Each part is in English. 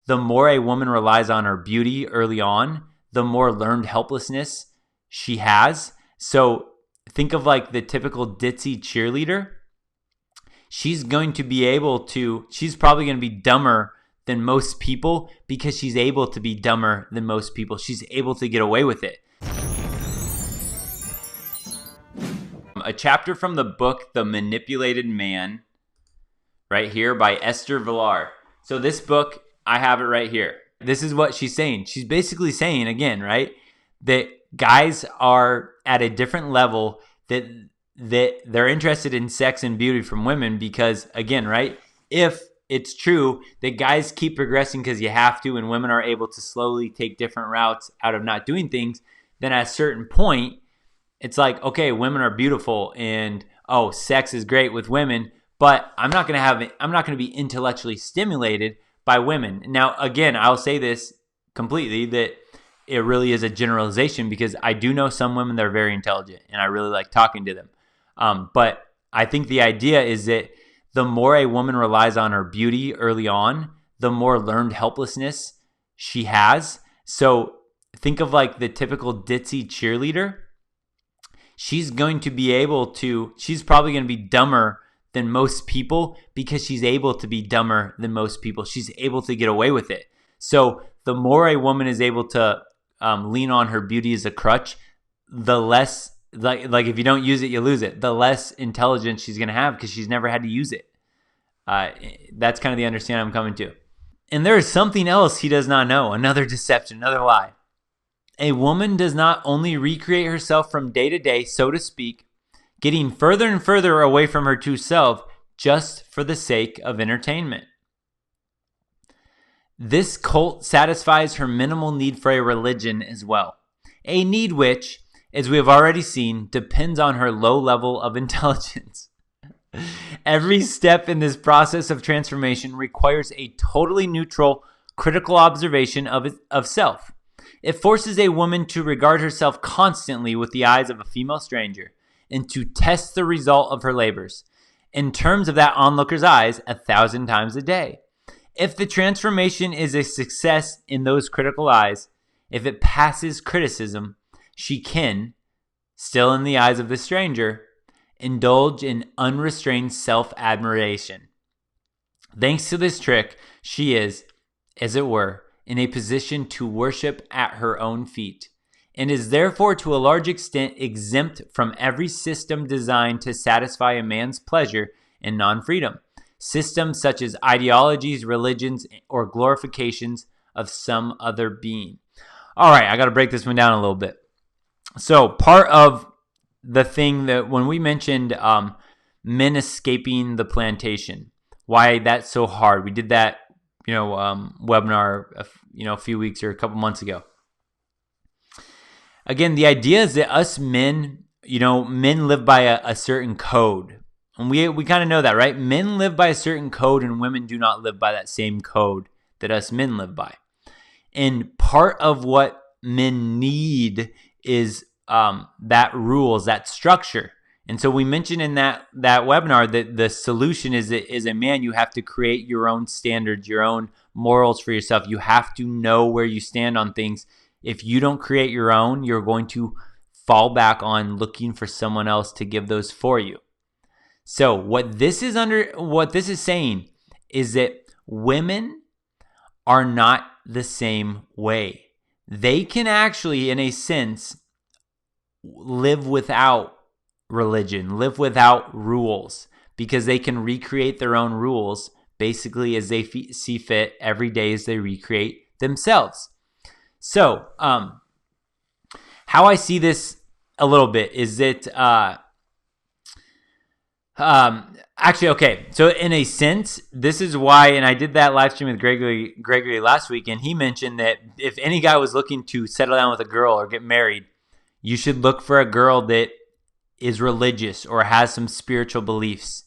the more a woman relies on her beauty early on, the more learned helplessness she has. So think of like the typical ditzy cheerleader. She's probably going to be dumber than most people because she's able to be dumber than most people. She's able to get away with it. A chapter from the book, The Manipulated Man, right here by Esther Vilar. So this book, I have it right here. This is what she's saying. She's basically saying, again, right, that guys are at a different level, that they're interested in sex and beauty from women because, again, right, if it's true that guys keep progressing because you have to and women are able to slowly take different routes out of not doing things, then at a certain point, it's like, okay, women are beautiful and, oh, sex is great with women, but I'm not going to be intellectually stimulated by women. Now, again, I'll say this completely, that it really is a generalization because I do know some women that are very intelligent and I really like talking to them. But I think the idea is that the more a woman relies on her beauty early on, the more learned helplessness she has. So think of like the typical ditzy cheerleader. She's probably going to be dumber than most people because she's able to be dumber than most people. She's able to get away with it. So the more a woman is able to lean on her beauty as a crutch, the less, like if you don't use it, you lose it. The less intelligence she's going to have because she's never had to use it. That's kind of the understanding I'm coming to. And there is something else he does not know, another deception, another lie. A woman does not only recreate herself from day to day, so to speak, getting further and further away from her true self just for the sake of entertainment. This cult satisfies her minimal need for a religion as well, a need which, as we have already seen, depends on her low level of intelligence. Every step in this process of transformation requires a totally neutral, critical observation of self. It forces a woman to regard herself constantly with the eyes of a female stranger and to test the result of her labors, in terms of that onlooker's eyes, 1,000 times a day. If the transformation is a success in those critical eyes, if it passes criticism, she can, still in the eyes of the stranger, indulge in unrestrained self-admiration. Thanks to this trick, she is, as it were, in a position to worship at her own feet, and is therefore to a large extent exempt from every system designed to satisfy a man's pleasure and non-freedom. Systems such as ideologies, religions, or glorifications of some other being. All right, I got to break this one down a little bit. So part of the thing that when we mentioned men escaping the plantation, why that's so hard. We did that, webinar, a few weeks or a couple months ago. Again, the idea is that us men, men live by a certain code. And we kind of know that, right? Men live by a certain code and women do not live by that same code that us men live by. And part of what men need is that rules, that structure. And so we mentioned in that webinar that the solution is that as a man, you have to create your own standards, your own morals for yourself. You have to know where you stand on things. If you don't create your own, you're going to fall back on looking for someone else to give those for you. So what this is saying is that women are not the same way. They can actually, in a sense, live without religion, live without rules, because they can recreate their own rules basically as they see fit every day as they recreate themselves. So, how I see this a little bit is that, actually, okay. So in a sense, this is why, and I did that live stream with Gregory last week, and he mentioned that if any guy was looking to settle down with a girl or get married, you should look for a girl that is religious or has some spiritual beliefs.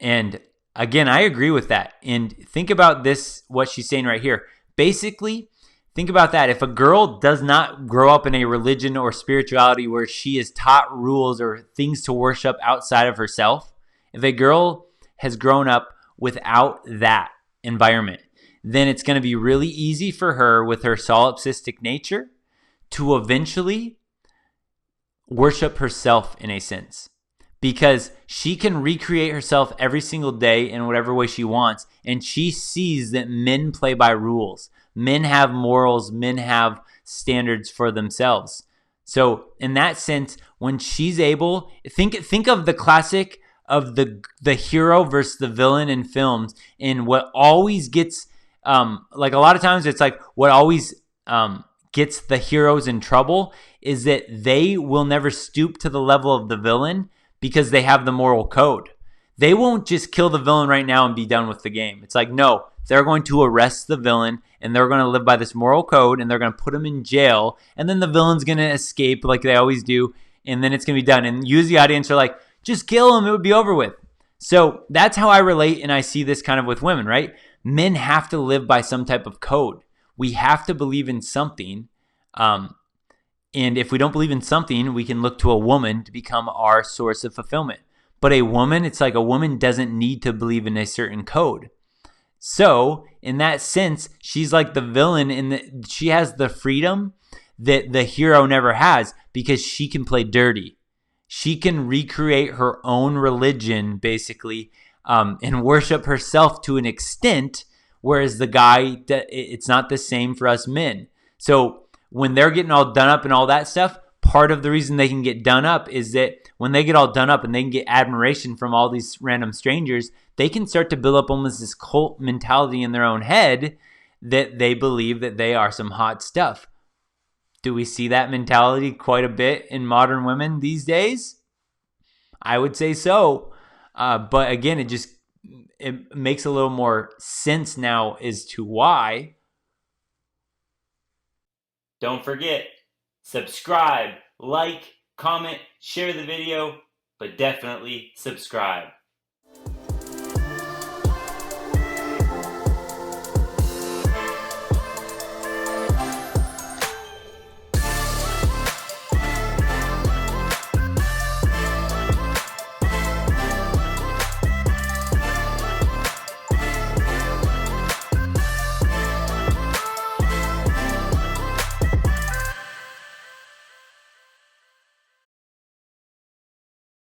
And again, I agree with that. And think about this, what she's saying right here. Basically, think about that. If a girl does not grow up in a religion or spirituality where she is taught rules or things to worship outside of herself, if a girl has grown up without that environment, then it's going to be really easy for her with her solipsistic nature to eventually worship herself in a sense, because she can recreate herself every single day in whatever way she wants. And she sees that men play by rules. Men have morals. Men have standards for themselves. So in that sense, when she's able, think of the classic of the hero versus the villain in films, and what always gets like a lot of times it's like what always gets the heroes in trouble is that they will never stoop to the level of the villain because they have the moral code. They won't just kill the villain right now and be done with the game. It's like, no, they're going to arrest the villain and they're going to live by this moral code and they're going to put him in jail, and then the villain's going to escape like they always do, and then it's going to be done. And you as the audience are like, just kill him, it would be over with. So that's how I relate, and I see this kind of with women, right? Men have to live by some type of code. We have to believe in something. And if we don't believe in something, we can look to a woman to become our source of fulfillment. But a woman, it's like a woman doesn't need to believe in a certain code. So in that sense, she's like the villain in that she has the freedom that the hero never has because she can play dirty. She can recreate her own religion, basically, and worship herself to an extent, whereas the guy, it's not the same for us men. So when they're getting all done up and all that stuff, part of the reason they can get done up is that when they get all done up and they can get admiration from all these random strangers, they can start to build up almost this cult mentality in their own head that they believe that they are some hot stuff. Do we see that mentality quite a bit in modern women these days? I would say so. But again, it makes a little more sense now as to why. Don't forget, subscribe, like, comment, share the video, but definitely subscribe.